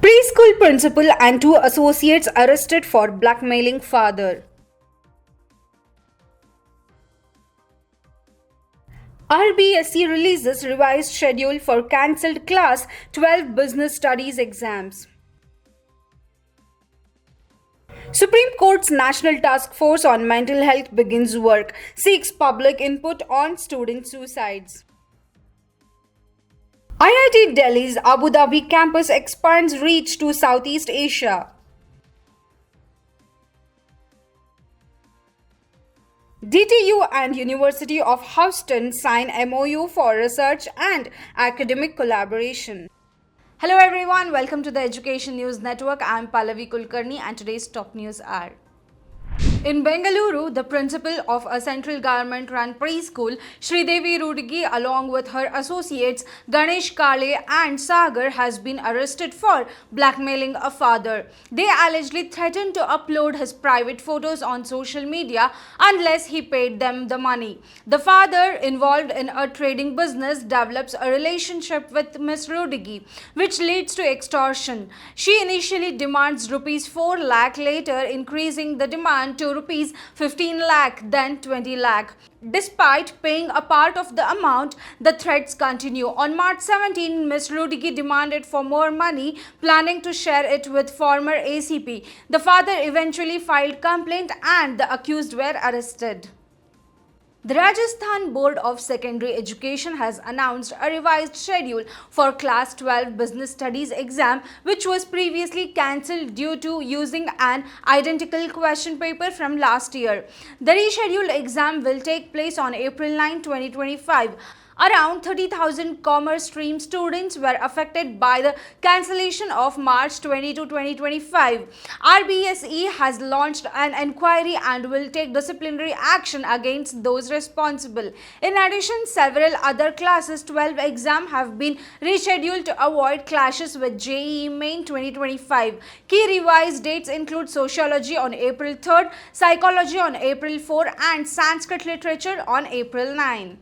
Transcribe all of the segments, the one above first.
Preschool principal and two associates arrested for blackmailing father. RBSC releases revised schedule for cancelled Class 12 Business Studies exams. Supreme Court's National Task Force on Mental Health begins work, seeks public input on student suicides. IIT Delhi's Abu Dhabi campus expands reach to Southeast Asia. DTU and University of Houston sign MOU for research and academic collaboration. Hello everyone, welcome to the Education News Network. I am Pallavi Kulkarni and today's top news are: in Bengaluru, the principal of a central government-run preschool, Sridevi Rudigi, along with her associates Ganesh Kale and Sagar, has been arrested for blackmailing a father. They allegedly threatened to upload his private photos on social media unless he paid them the money. The father, involved in a trading business, develops a relationship with Ms. Rudigi, which leads to extortion. She initially demands rupees 4 lakh, later increasing the demand to rupees 15 lakh, then 20 lakh. Despite paying a part of the amount, the threats continue. On March 17, Ms. Rudigi demanded for more money, planning to share it with former ACP. The father eventually filed complaint and the accused were arrested. The Rajasthan Board of Secondary Education has announced a revised schedule for Class 12 Business Studies exam, which was previously cancelled due to using an identical question paper from last year. The rescheduled exam will take place on April 9, 2025. Around 30,000 commerce stream students were affected by the cancellation of March 22, 2025. RBSE has launched an inquiry and will take disciplinary action against those responsible. In addition, several other classes 12 exams have been rescheduled to avoid clashes with JEE Main 2025. Key revised dates include Sociology on April 3rd, Psychology on April 4, and Sanskrit Literature on April 9.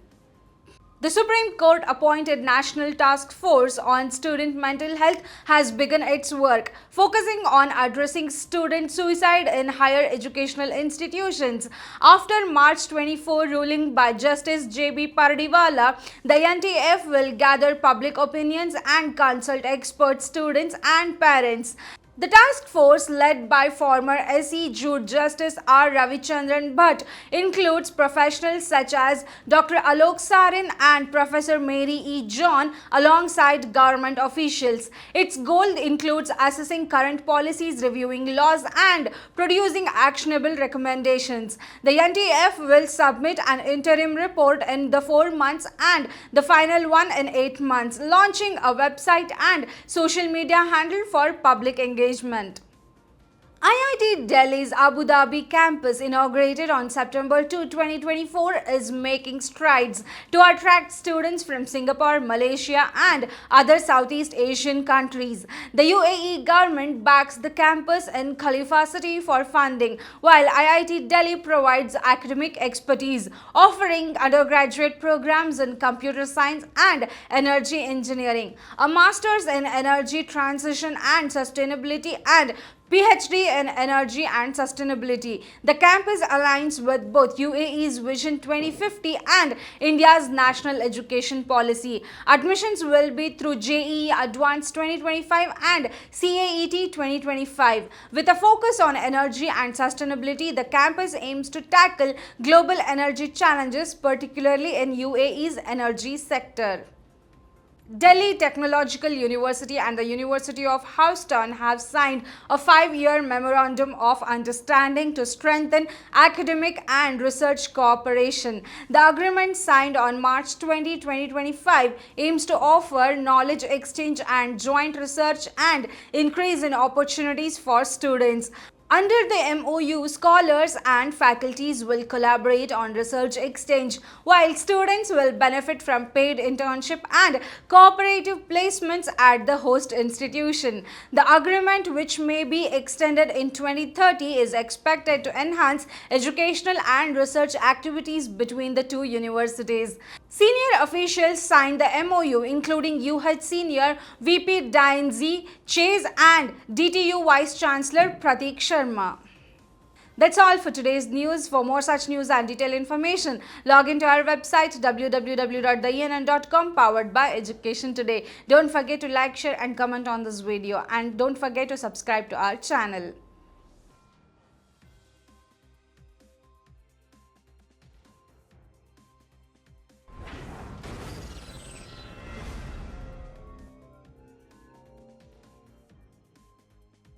The Supreme Court appointed National Task Force on Student Mental Health has begun its work, focusing on addressing student suicide in higher educational institutions. After March 24 ruling by Justice J.B. Pardiwala, the NTF will gather public opinions and consult experts, students and parents. The task force, led by former SE Jude Justice R. Ravichandran Bhatt, includes professionals such as Dr. Alok Sarin and Professor Mary E. John, alongside government officials. Its goal includes assessing current policies, reviewing laws, and producing actionable recommendations. The NTF will submit an interim report in the 4 months and the final one in 8 months, launching a website and social media handle for public engagement. IIT Delhi's Abu Dhabi campus, inaugurated on September 2, 2024, is making strides to attract students from Singapore, Malaysia and other Southeast Asian countries. The UAE government backs the campus in Khalifa City for funding, while IIT Delhi provides academic expertise, offering undergraduate programs in computer science and energy engineering, a master's in energy transition and sustainability, and PhD in Energy and Sustainability. The campus aligns with both UAE's Vision 2050 and India's National Education Policy. Admissions will be through JEE Advanced 2025 and CAET 2025. With a focus on energy and sustainability, the campus aims to tackle global energy challenges, particularly in UAE's energy sector. Delhi Technological University and the University of Houston have signed a 5-year memorandum of understanding to strengthen academic and research cooperation. The agreement, signed on March 20, 2025, aims to offer knowledge exchange and joint research and increase in opportunities for students. Under the MOU, scholars and faculties will collaborate on research exchange, while students will benefit from paid internship and cooperative placements at the host institution. The agreement, which may be extended in 2030, is expected to enhance educational and research activities between the two universities. Senior officials signed the MOU, including UH Senior VP Diane Z. Chase and DTU Vice Chancellor Pratik Sharma. That's all for today's news. For more such news and detailed information, log into our website www.theENN.com, powered by Education Today. Don't forget to like, share and comment on this video, and don't forget to subscribe to our channel.